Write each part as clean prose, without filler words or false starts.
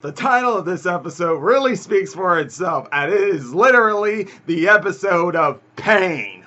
The title of this episode really speaks for itself, and it is literally the episode of pain.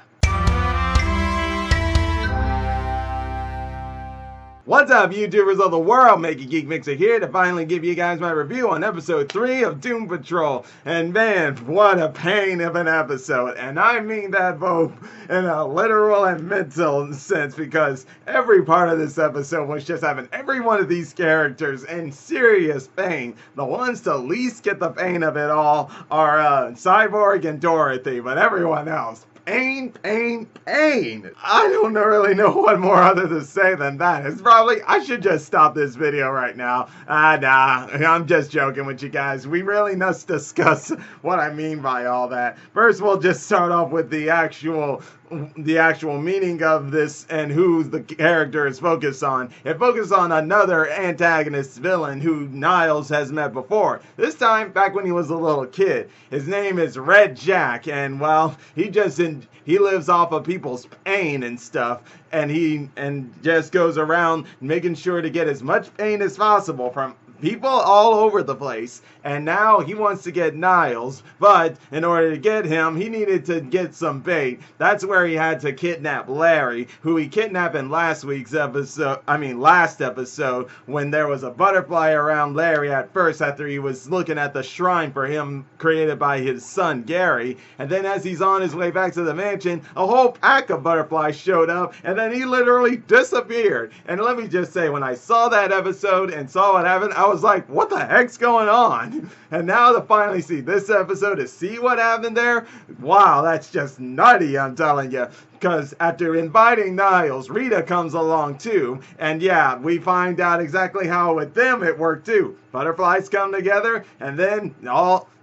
What's up, YouTubers of the world? MegaGeekMixer here to finally give you guys my review on episode 3 of Doom Patrol. And man, what a pain of an episode. And I mean that both in a literal and mental sense, because every part of this episode was just having every one of these characters in serious pain. The ones to least get the pain of it all are Cyborg and Dorothy, but everyone else, pain, pain, pain. I don't really know what more other to say than that. It's probably, I should just stop this video right now. Nah, I'm just joking with you guys. We really must discuss what I mean by all that. First, we'll just start off with the actual meaning of this and who the character is focused on. It focuses on another antagonist villain who Niles has met before. This time back when he was a little kid. His name is Red Jack, and well, he lives off of people's pain and stuff, and he just goes around making sure to get as much pain as possible from people all over the place. And now he wants to get Niles, but in order to get him, he needed to get some bait. That's where he had to kidnap Larry, who he kidnapped in last episode, when there was a butterfly around Larry at first after he was looking at the shrine for him created by his son Gary. And then as he's on his way back to the mansion, a whole pack of butterflies showed up, and then he literally disappeared. And let me just say, when I saw that episode and saw what happened, I was like, what the heck's going on? And now to finally see this episode, to see what happened there, wow, that's just nutty, I'm telling you. Because after inviting Niles, Rita comes along too, and yeah, we find out exactly how with them it worked too. Butterflies come together, and then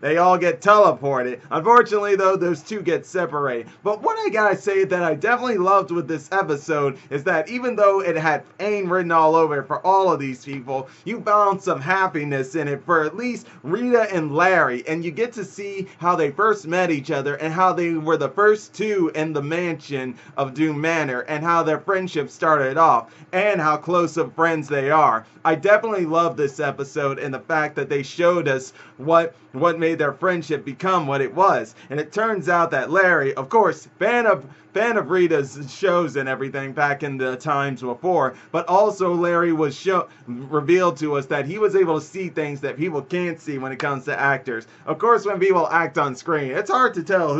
they all get teleported. Unfortunately though, those two get separated. But what I gotta say that I definitely loved with this episode is that even though it had pain written all over it for all of these people, you found some happiness in it for at least Rita and Larry, and you get to see how they first met each other and how they were the first two in the mansion of Doom Manor, and how their friendship started off, and how close of friends they are. I definitely love this episode and the fact that they showed us what made their friendship become what it was. And it turns out that Larry, of course, fan of Rita's shows and everything back in the times before, but also Larry was revealed to us that he was able to see things that people can't see when it comes to actors. Of course, when people act on screen, it's hard to tell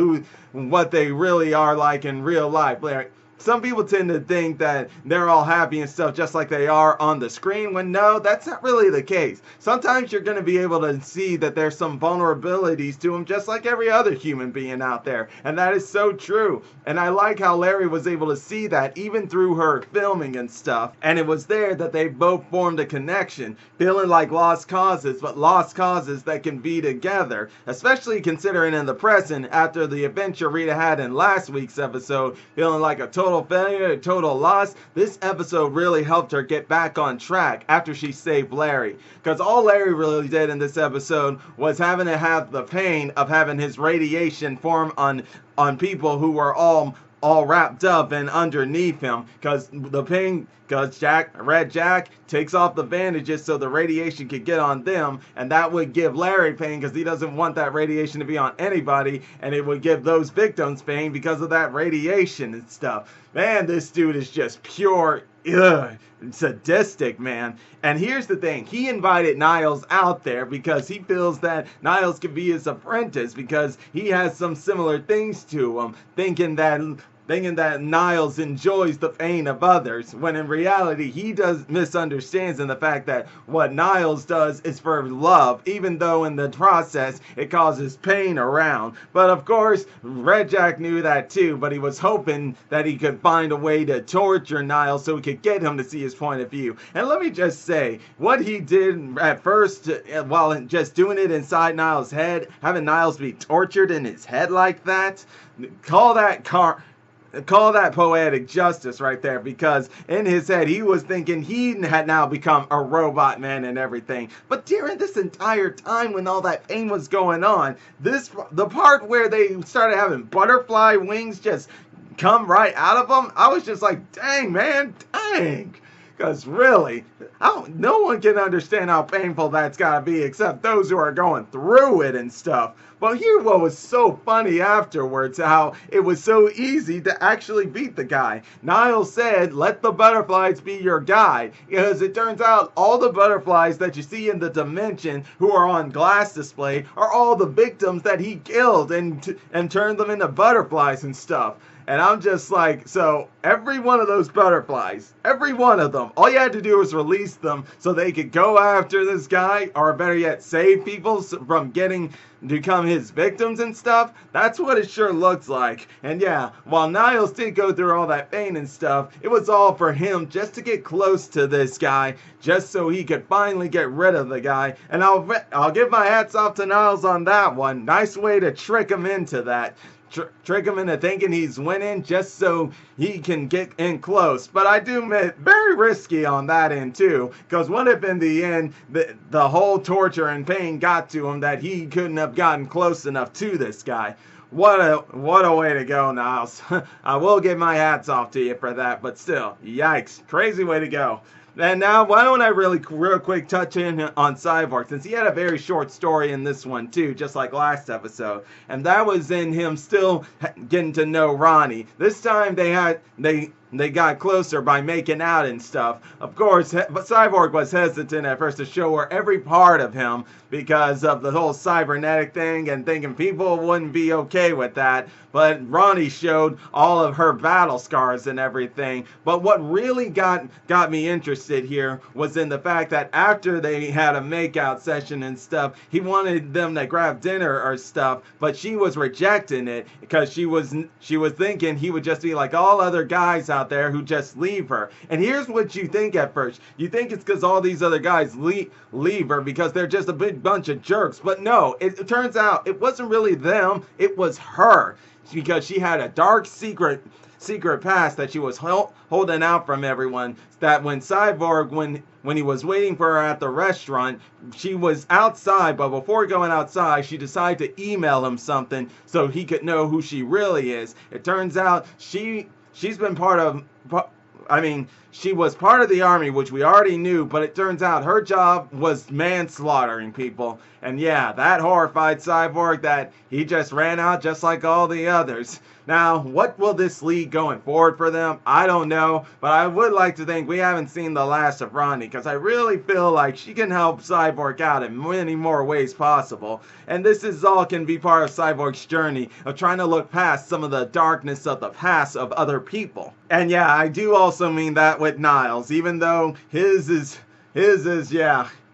what they really are like in real life. Larry, some people tend to think that they're all happy and stuff just like they are on the screen, when no, that's not really the case. Sometimes you're going to be able to see that there's some vulnerabilities to them just like every other human being out there. And that is so true. And I like how Larry was able to see that even through her filming and stuff. And it was there that they both formed a connection, feeling like lost causes, but lost causes that can be together. Especially considering in the present, after the adventure Rita had in last week's episode, feeling like a total failure, a total loss, this episode really helped her get back on track after she saved Larry. Because all Larry really did in this episode was having to have the pain of having his radiation form on people who were all wrapped up and underneath him, because Red Jack takes off the bandages so the radiation could get on them, and that would give Larry pain because he doesn't want that radiation to be on anybody, and it would give those victims pain because of that radiation and stuff. Man, this dude is just pure sadistic, man. And here's the thing, he invited Niles out there because he feels that Niles could be his apprentice because he has some similar things to him, thinking that Niles enjoys the pain of others, when in reality he misunderstands in the fact that what Niles does is for love, even though in the process it causes pain around. But of course, Red Jack knew that too, but he was hoping that he could find a way to torture Niles so he could get him to see his point of view. And let me just say, what he did at first, while just doing it inside Niles' head, having Niles be tortured in his head like that, call that poetic justice right there, because in his head he was thinking he had now become a robot man and everything. But during this entire time when all that pain was going on, the part where they started having butterfly wings just come right out of them, I was just like, dang man, dang. Because really, no one can understand how painful that's gotta be except those who are going through it and stuff. But here what was so funny afterwards, how it was so easy to actually beat the guy. Niles said, let the butterflies be your guide. Because it turns out all the butterflies that you see in the dimension who are on glass display are all the victims that he killed and turned them into butterflies and stuff. And I'm just like, so every one of those butterflies, every one of them, all you had to do was release them so they could go after this guy, or better yet, save people from getting to become his victims and stuff. That's what it sure looks like. And yeah, while Niles did go through all that pain and stuff, it was all for him just to get close to this guy, just so he could finally get rid of the guy. And I'll give my hats off to Niles on that one. Nice way to trick him into that. Trick him into thinking he's winning just so he can get in close. But I do admit, very risky on that end too, because what if in the end the whole torture and pain got to him that he couldn't have gotten close enough to this guy? What a way to go, Niles. I will give my hats off to you for that, but still, yikes, crazy way to go. And now, why don't I real quick touch in on Cyborg, since he had a very short story in this one too, just like last episode. And that was in him still getting to know Ronnie. This time they got closer by making out and stuff. Of course, but Cyborg was hesitant at first to show her every part of him because of the whole cybernetic thing and thinking people wouldn't be okay with that. But Ronnie showed all of her battle scars and everything. But what really got me interested here was in the fact that after they had a makeout session and stuff, he wanted them to grab dinner or stuff, but she was rejecting it because she was thinking he would just be like all other guys out there who just leave her. And here's what you think at first. You think it's because all these other guys leave her because they're just a big bunch of jerks. But no, it turns out it wasn't really them, it was her. Because she had a dark secret past that she was holding out from everyone. That when Cyborg, when he was waiting for her at the restaurant, she was outside, but before going outside, she decided to email him something so he could know who she really is. It turns out she's been part of, she was part of the army, which we already knew, but it turns out her job was manslaughtering people. And yeah, that horrified Cyborg that he just ran out just like all the others. Now, what will this lead going forward for them? I don't know, but I would like to think we haven't seen the last of Ronnie, because I really feel like she can help Cyborg out in many more ways possible. And this is all can be part of Cyborg's journey of trying to look past some of the darkness of the past of other people. And yeah, I do also mean that with Niles, even though his is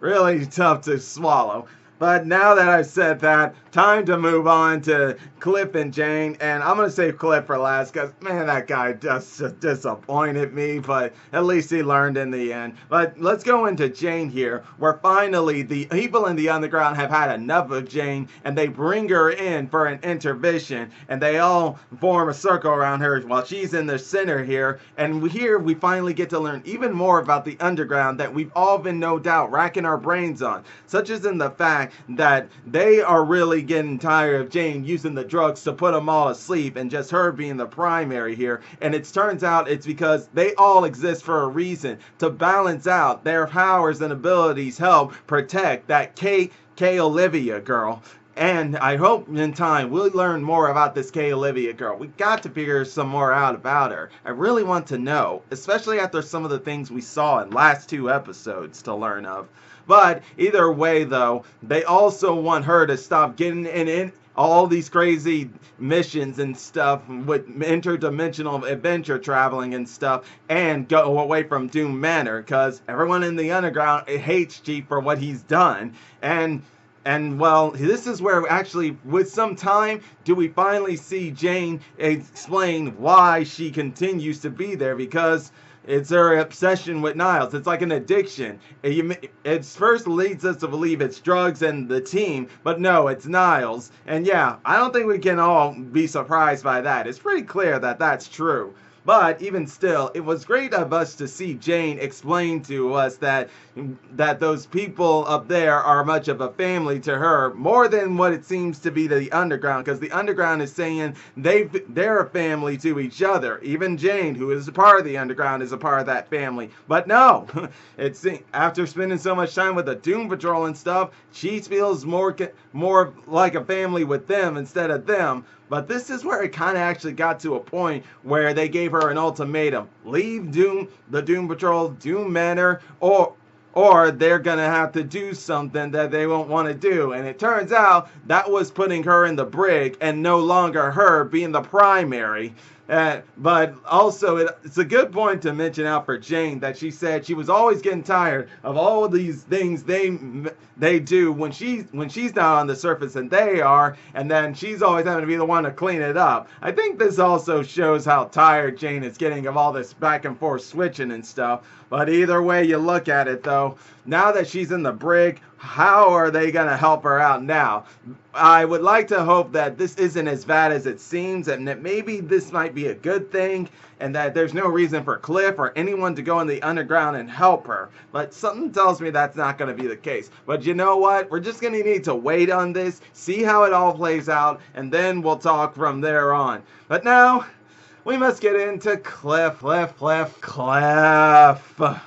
really tough to swallow. But now that I've said that, time to move on to Cliff and Jane. And I'm going to save Cliff for last because, man, that guy just disappointed me. But at least he learned in the end. But let's go into Jane here, where finally the people in the underground have had enough of Jane. And they bring her in for an intervention. And they all form a circle around her while she's in the center here. And here we finally get to learn even more about the underground that we've all been, no doubt, racking our brains on. Such as in the fact that they are really getting tired of Jane using the drugs to put them all asleep and just her being the primary here. And it turns out it's because they all exist for a reason, to balance out their powers and abilities, help protect that K. Olivia girl. And I hope in time we'll learn more about this K. Olivia girl. We got to figure some more out about her. I really want to know, especially after some of the things we saw in last 2 episodes to learn of. But either way though, they also want her to stop getting in all these crazy missions and stuff with interdimensional adventure traveling and stuff, and go away from Doom Manor, because everyone in the underground hates Chief for what he's done. And well, this is where actually, with some time, do we finally see Jane explain why she continues to be there, because it's her obsession with Niles. It's like an addiction. It first leads us to believe it's drugs and the team, but no, it's Niles. And yeah, I don't think we can all be surprised by that. It's pretty clear that that's true. But even still, it was great of us to see Jane explain to us that those people up there are much of a family to her, more than what it seems to be to the underground, because the underground is saying they're a family to each other. Even Jane, who is a part of the underground, is a part of that family. But no, it's after spending so much time with the Doom Patrol and stuff, she feels more like a family with them instead of them. But this is where it kind of actually got to a point where they gave her an ultimatum: leave the Doom Patrol, Doom Manor, or they're going to have to do something that they won't want to do. And it turns out that was putting her in the brig and no longer her being the primary. But also, it's a good point to mention out for Jane that she said she was always getting tired of all of these things they do when she's not on the surface and they are, and then she's always having to be the one to clean it up. I think this also shows how tired Jane is getting of all this back and forth switching and stuff. But either way you look at it, though, now that she's in the brig, how are they going to help her out now? I would like to hope that this isn't as bad as it seems, and that maybe this might be a good thing, and that there's no reason for Cliff or anyone to go in the underground and help her. But something tells me that's not going to be the case. But you know what? We're just going to need to wait on this, see how it all plays out, and then we'll talk from there on. But now, we must get into Cliff.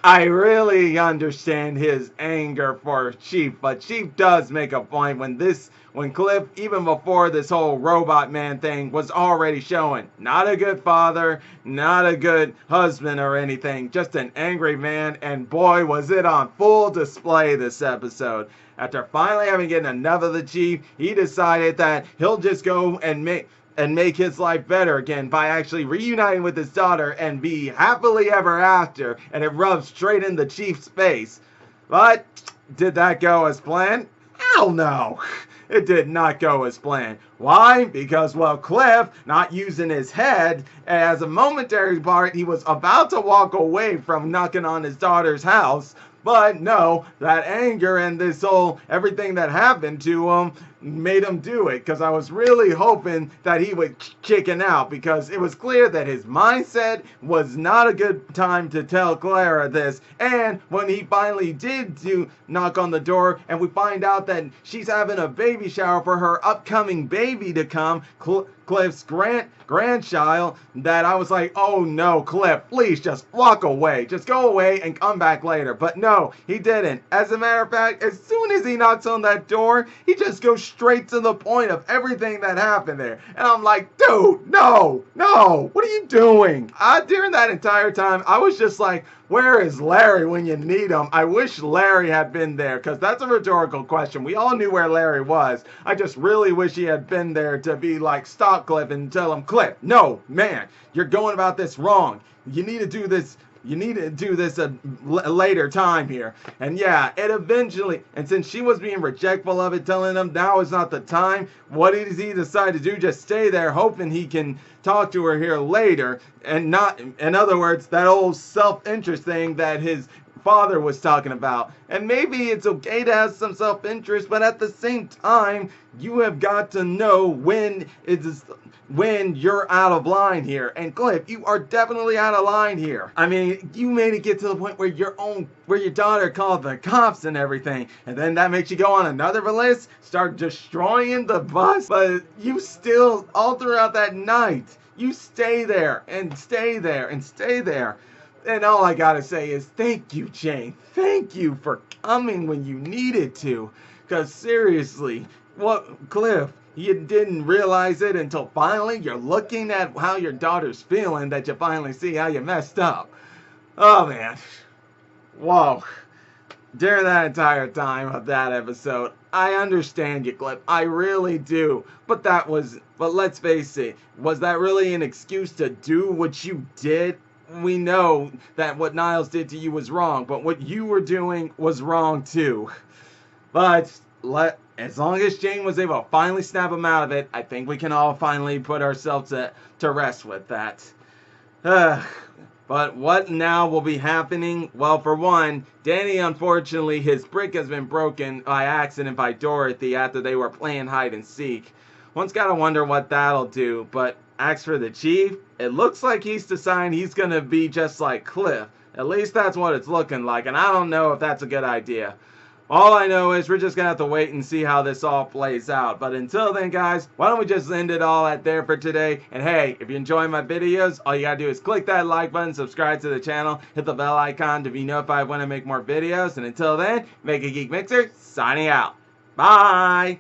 I really understand his anger for Chief, but Chief does make a point when Cliff, even before this whole robot man thing, was already showing not a good father, not a good husband or anything, just an angry man, and boy was it on full display this episode. After finally having gotten enough of the Chief, he decided that he'll just go and make his life better again by actually reuniting with his daughter and be happily ever after, and it rubs straight in the Chief's face. But did that go as planned? Hell no! It did not go as planned. Why? Because, well, Cliff, not using his head as a momentary part, he was about to walk away from knocking on his daughter's house. But no, that anger and this whole everything that happened to him made him do it, because I was really hoping that he would chicken out, because it was clear that his mindset was not a good time to tell Clara this. And when he finally did knock on the door and we find out that she's having a baby shower for her upcoming baby to come, Cliff's grandchild, that I was like, oh no, Cliff, please just walk away. Just go away and come back later. But no, he didn't. As a matter of fact, as soon as he knocks on that door, he just goes straight to the point of everything that happened there. And I'm like, dude, no, what are you doing? During that entire time, I was just like, where is Larry when you need him? I wish Larry had been there, because that's a rhetorical question. We all knew where Larry was. I just really wish he had been there to be like, stop Cliff, and tell him, Cliff, no, man, you're going about this wrong. You need to do this. You need to do this a later time here. And yeah, it eventually, and since she was being rejectful of it, telling him now is not the time, what does he decide to do? Just stay there, hoping he can talk to her here later, and not, in other words, that old self-interest thing that his father was talking about. And maybe it's okay to have some self-interest, but at the same time, you have got to know when you're out of line here. And Cliff, you are definitely out of line here. I mean, you made it get to the point where your daughter called the cops and everything, and then that makes you go on another list, start destroying the bus, but you still, all throughout that night, you stay there and stay there and stay there. And all I gotta say is thank you, Jane. Thank you for coming when you needed to. Because seriously, Cliff, you didn't realize it until finally you're looking at how your daughter's feeling, that you finally see how you messed up. Oh, man. Whoa. During that entire time of that episode, I understand you, Cliff. I really do. But let's face it, was that really an excuse to do what you did? We know that what Niles did to you was wrong, but what you were doing was wrong too. But as long as Jane was able to finally snap him out of it, I think we can all finally put ourselves to rest with that. But what now will be happening? Well, for one, Danny, unfortunately, his brick has been broken by accident by Dorothy after they were playing hide and seek. One's gotta wonder what that'll do, but Ask for the chief. It looks like he's deciding he's going to be just like Cliff. At least that's what it's looking like, and I don't know if that's a good idea. All I know is we're just going to have to wait and see how this all plays out. But until then, guys, why don't we just end it all at there for today? And hey, if you enjoy my videos, all you got to do is click that like button, subscribe to the channel, hit the bell icon to be notified when I make more videos. And until then, MegaGeekMixer signing out. Bye!